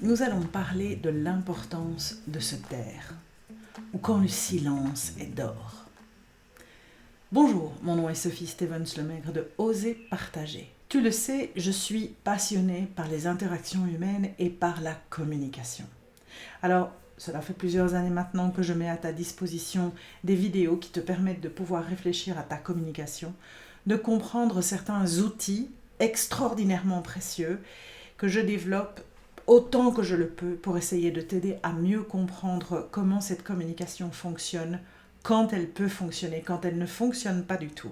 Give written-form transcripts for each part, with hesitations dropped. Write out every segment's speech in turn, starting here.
nous allons parler de l'importance de se taire, ou quand le silence est d'or. Bonjour, mon nom est Sophie Stevens Lemaigre de Oser partager. Tu le sais, je suis passionnée par les interactions humaines et par la communication. Alors, cela fait plusieurs années maintenant que je mets à ta disposition des vidéos qui te permettent de pouvoir réfléchir à ta communication, de comprendre certains outils extraordinairement précieux que je développe autant que je le peux pour essayer de t'aider à mieux comprendre comment cette communication fonctionne, quand elle peut fonctionner, quand elle ne fonctionne pas du tout.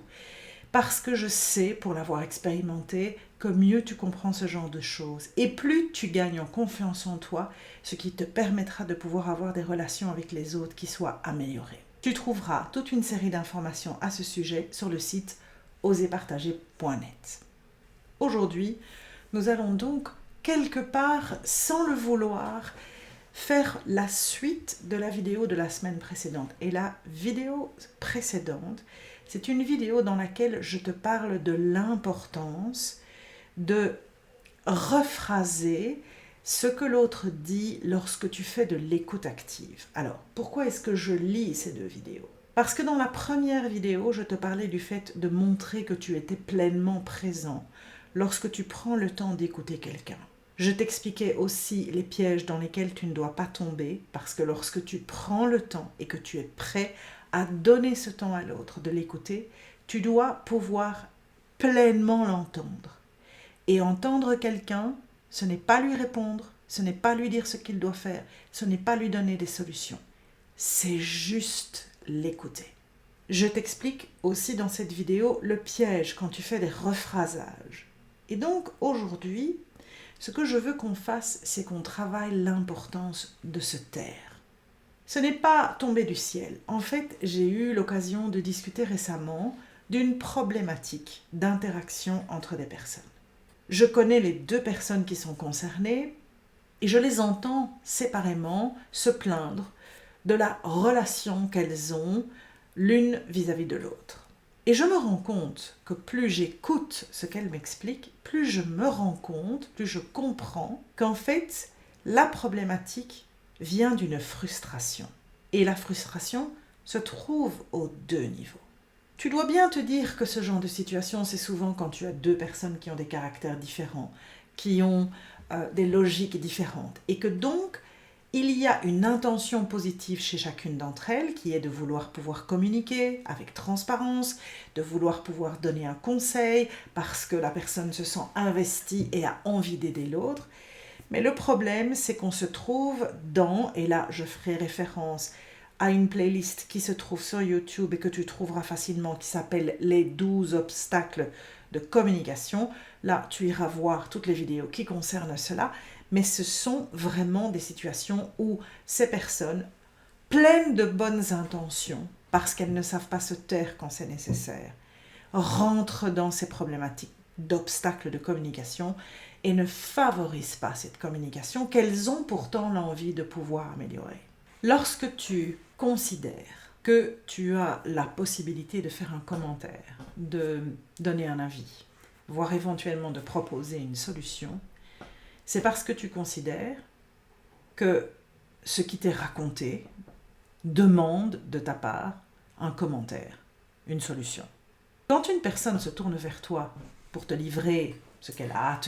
Parce que je sais, pour l'avoir expérimenté, que mieux tu comprends ce genre de choses et plus tu gagnes en confiance en toi, ce qui te permettra de pouvoir avoir des relations avec les autres qui soient améliorées. Tu trouveras toute une série d'informations à ce sujet sur le site oserpartager.net. Aujourd'hui, nous allons donc quelque part, sans le vouloir, faire la suite de la vidéo de la semaine précédente. Et la vidéo précédente, c'est une vidéo dans laquelle je te parle de l'importance de rephraser ce que l'autre dit lorsque tu fais de l'écoute active. Alors, pourquoi est-ce que je lis ces deux vidéos ? Parce que dans la première vidéo, je te parlais du fait de montrer que tu étais pleinement présent lorsque tu prends le temps d'écouter quelqu'un. Je t'expliquais aussi les pièges dans lesquels tu ne dois pas tomber, parce que lorsque tu prends le temps et que tu es prêt à donner ce temps à l'autre, de l'écouter, tu dois pouvoir pleinement l'entendre. Et entendre quelqu'un, ce n'est pas lui répondre, ce n'est pas lui dire ce qu'il doit faire, ce n'est pas lui donner des solutions. C'est juste l'écouter. Je t'explique aussi dans cette vidéo le piège quand tu fais des rephrasages. Et donc aujourd'hui, ce que je veux qu'on fasse, c'est qu'on travaille l'importance de se taire. Ce n'est pas tombé du ciel. En fait, j'ai eu l'occasion de discuter récemment d'une problématique d'interaction entre des personnes. Je connais les deux personnes qui sont concernées et je les entends séparément se plaindre de la relation qu'elles ont l'une vis-à-vis de l'autre. Et je me rends compte que plus j'écoute ce qu'elle m'explique, plus je me rends compte, plus je comprends qu'en fait, la problématique vient d'une frustration. Et la frustration se trouve aux deux niveaux. Tu dois bien te dire que ce genre de situation, c'est souvent quand tu as deux personnes qui ont des caractères différents, qui ont des logiques différentes. Et que donc, il y a une intention positive chez chacune d'entre elles qui est de vouloir pouvoir communiquer avec transparence, de vouloir pouvoir donner un conseil parce que la personne se sent investie et a envie d'aider l'autre. Mais le problème, c'est qu'on se trouve dans, et là je ferai référence à une playlist qui se trouve sur YouTube et que tu trouveras facilement, qui s'appelle « Les 12 obstacles de communication ». Là, tu iras voir toutes les vidéos qui concernent cela. Mais ce sont vraiment des situations où ces personnes, pleines de bonnes intentions, parce qu'elles ne savent pas se taire quand c'est nécessaire, rentrent dans ces problématiques d'obstacles de communication et ne favorisent pas cette communication qu'elles ont pourtant l'envie de pouvoir améliorer. Lorsque tu considères que tu as la possibilité de faire un commentaire, de donner un avis, voire éventuellement de proposer une solution, c'est parce que tu considères que ce qui t'est raconté demande de ta part un commentaire, une solution. Quand une personne se tourne vers toi pour te livrer ce qu'elle a à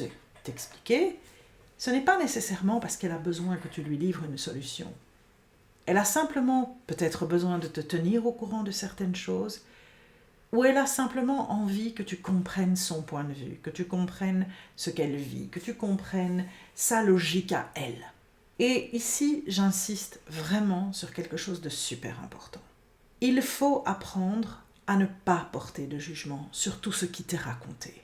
t'expliquer, ce n'est pas nécessairement parce qu'elle a besoin que tu lui livres une solution. Elle a simplement peut-être besoin de te tenir au courant de certaines choses, ou elle a simplement envie que tu comprennes son point de vue, que tu comprennes ce qu'elle vit, que tu comprennes sa logique à elle. Et ici, j'insiste vraiment sur quelque chose de super important. Il faut apprendre à ne pas porter de jugement sur tout ce qui t'est raconté.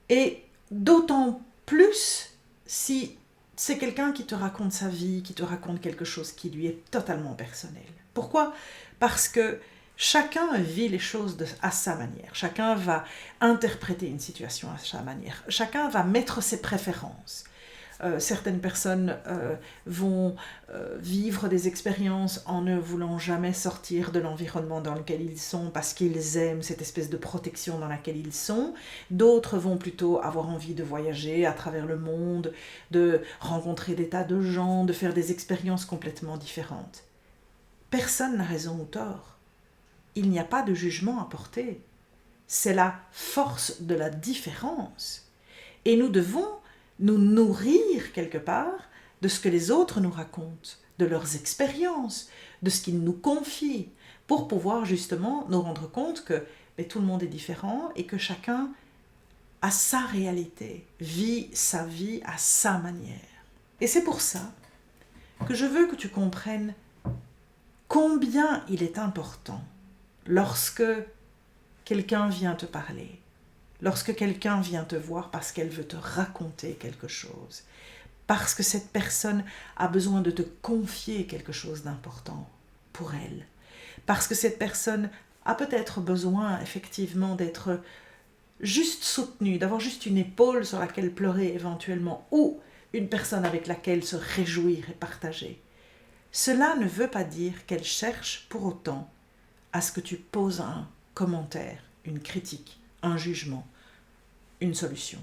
Et d'autant plus si c'est quelqu'un qui te raconte sa vie, qui te raconte quelque chose qui lui est totalement personnel. Pourquoi ? Parce que chacun vit les choses à sa manière. Chacun va interpréter une situation à sa manière. Chacun va mettre ses préférences. Certaines personnes vont vivre des expériences en ne voulant jamais sortir de l'environnement dans lequel ils sont parce qu'ils aiment cette espèce de protection dans laquelle ils sont. D'autres vont plutôt avoir envie de voyager à travers le monde, de rencontrer des tas de gens, de faire des expériences complètement différentes. Personne n'a raison ou tort. Il n'y a pas de jugement à porter. C'est la force de la différence. Et nous devons nous nourrir quelque part de ce que les autres nous racontent, de leurs expériences, de ce qu'ils nous confient, pour pouvoir justement nous rendre compte que tout le monde est différent et que chacun a sa réalité, vit sa vie à sa manière. Et c'est pour ça que je veux que tu comprennes combien il est important lorsque quelqu'un vient te parler, lorsque quelqu'un vient te voir parce qu'elle veut te raconter quelque chose, parce que cette personne a besoin de te confier quelque chose d'important pour elle, parce que cette personne a peut-être besoin effectivement d'être juste soutenue, d'avoir juste une épaule sur laquelle pleurer éventuellement, ou une personne avec laquelle se réjouir et partager. Cela ne veut pas dire qu'elle cherche pour autant à ce que tu poses un commentaire, une critique, un jugement, une solution.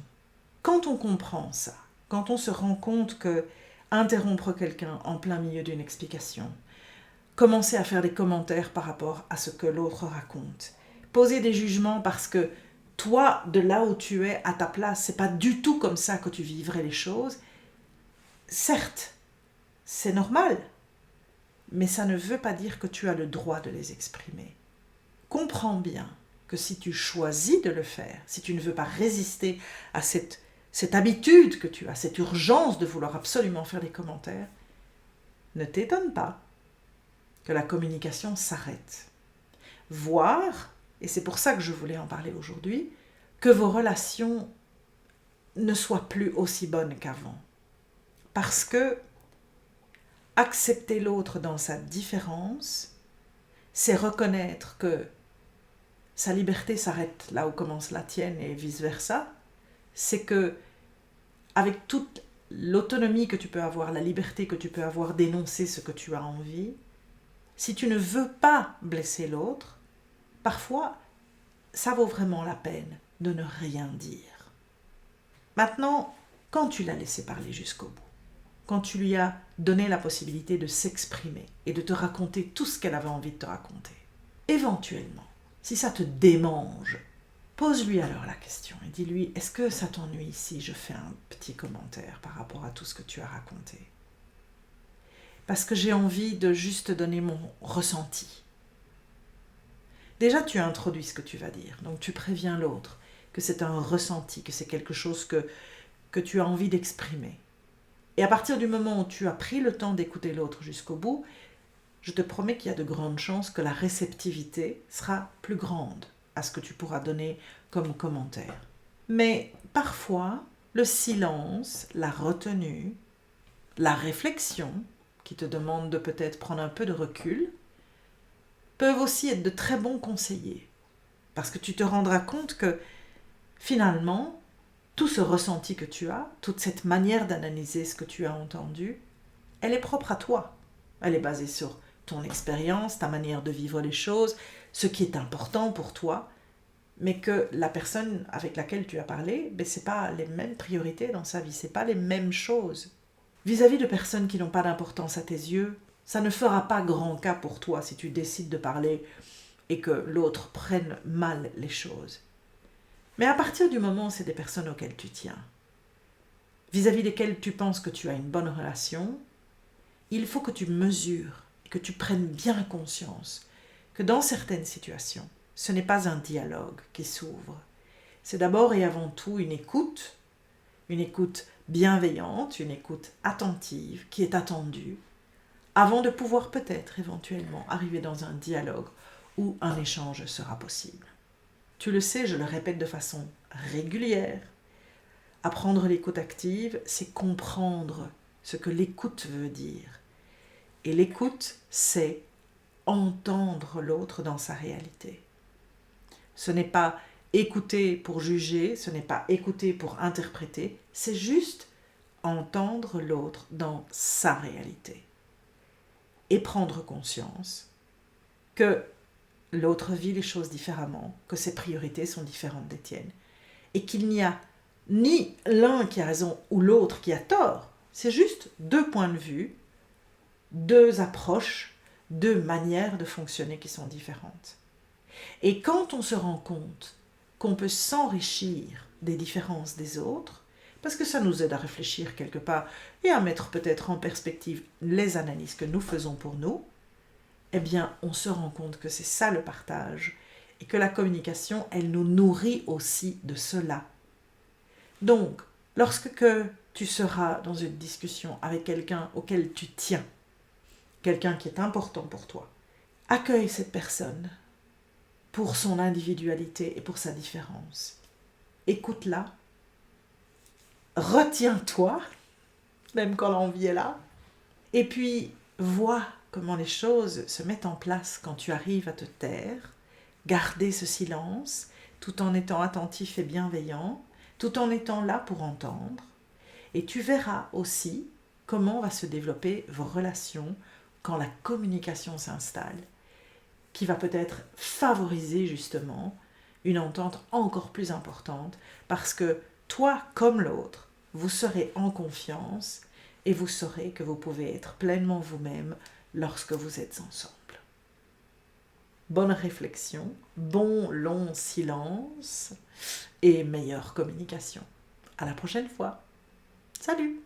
Quand on comprend ça, quand on se rend compte que interrompre quelqu'un en plein milieu d'une explication, commencer à faire des commentaires par rapport à ce que l'autre raconte, poser des jugements parce que toi, de là où tu es, à ta place, c'est pas du tout comme ça que tu vivrais les choses, certes, c'est normal, mais ça ne veut pas dire que tu as le droit de les exprimer. Comprends bien que si tu choisis de le faire, si tu ne veux pas résister à cette habitude que tu as, cette urgence de vouloir absolument faire des commentaires, ne t'étonne pas que la communication s'arrête. Voire, et c'est pour ça que je voulais en parler aujourd'hui, que vos relations ne soient plus aussi bonnes qu'avant. Parce que accepter l'autre dans sa différence, c'est reconnaître que sa liberté s'arrête là où commence la tienne et vice-versa. C'est que, avec toute l'autonomie que tu peux avoir, la liberté que tu peux avoir d'énoncer ce que tu as envie, si tu ne veux pas blesser l'autre, parfois, ça vaut vraiment la peine de ne rien dire. Maintenant, quand tu l'as laissé parler jusqu'au bout, quand tu lui as donné la possibilité de s'exprimer et de te raconter tout ce qu'elle avait envie de te raconter, éventuellement, si ça te démange, pose-lui alors la question et dis-lui, est-ce que ça t'ennuie si je fais un petit commentaire par rapport à tout ce que tu as raconté ? Parce que j'ai envie de juste donner mon ressenti. Déjà, tu as introduit ce que tu vas dire, donc tu préviens l'autre que c'est un ressenti, que c'est quelque chose que tu as envie d'exprimer. Et à partir du moment où tu as pris le temps d'écouter l'autre jusqu'au bout, je te promets qu'il y a de grandes chances que la réceptivité sera plus grande à ce que tu pourras donner comme commentaire. Mais parfois, le silence, la retenue, la réflexion, qui te demande de peut-être prendre un peu de recul, peuvent aussi être de très bons conseillers. Parce que tu te rendras compte que finalement, tout ce ressenti que tu as, toute cette manière d'analyser ce que tu as entendu, elle est propre à toi. Elle est basée sur ton expérience, ta manière de vivre les choses, ce qui est important pour toi, mais que la personne avec laquelle tu as parlé, ce n'est pas les mêmes priorités dans sa vie, ce n'est pas les mêmes choses. Vis-à-vis de personnes qui n'ont pas d'importance à tes yeux, ça ne fera pas grand cas pour toi si tu décides de parler et que l'autre prenne mal les choses. Mais à partir du moment où c'est des personnes auxquelles tu tiens, vis-à-vis desquelles tu penses que tu as une bonne relation, il faut que tu mesures et que tu prennes bien conscience que dans certaines situations, ce n'est pas un dialogue qui s'ouvre. C'est d'abord et avant tout une écoute bienveillante, une écoute attentive qui est attendue, avant de pouvoir peut-être éventuellement arriver dans un dialogue où un échange sera possible. Tu le sais, je le répète de façon régulière, apprendre l'écoute active, c'est comprendre ce que l'écoute veut dire. Et l'écoute, c'est entendre l'autre dans sa réalité. Ce n'est pas écouter pour juger, ce n'est pas écouter pour interpréter, c'est juste entendre l'autre dans sa réalité et prendre conscience que l'autre vit les choses différemment, que ses priorités sont différentes des tiennes et qu'il n'y a ni l'un qui a raison ou l'autre qui a tort. C'est juste deux points de vue, deux approches, deux manières de fonctionner qui sont différentes. Et quand on se rend compte qu'on peut s'enrichir des différences des autres, parce que ça nous aide à réfléchir quelque part et à mettre peut-être en perspective les analyses que nous faisons pour nous, eh bien, on se rend compte que c'est ça le partage et que la communication, elle nous nourrit aussi de cela. Donc, lorsque tu seras dans une discussion avec quelqu'un auquel tu tiens, quelqu'un qui est important pour toi, accueille cette personne pour son individualité et pour sa différence. Écoute-la, retiens-toi, même quand l'envie est là, et puis vois comment les choses se mettent en place quand tu arrives à te taire, garder ce silence, tout en étant attentif et bienveillant, tout en étant là pour entendre, et tu verras aussi comment va se développer vos relations quand la communication s'installe, qui va peut-être favoriser justement une entente encore plus importante, parce que toi comme l'autre, vous serez en confiance et vous saurez que vous pouvez être pleinement vous-même lorsque vous êtes ensemble. Bonne réflexion, bon long silence et meilleure communication. À la prochaine fois. Salut!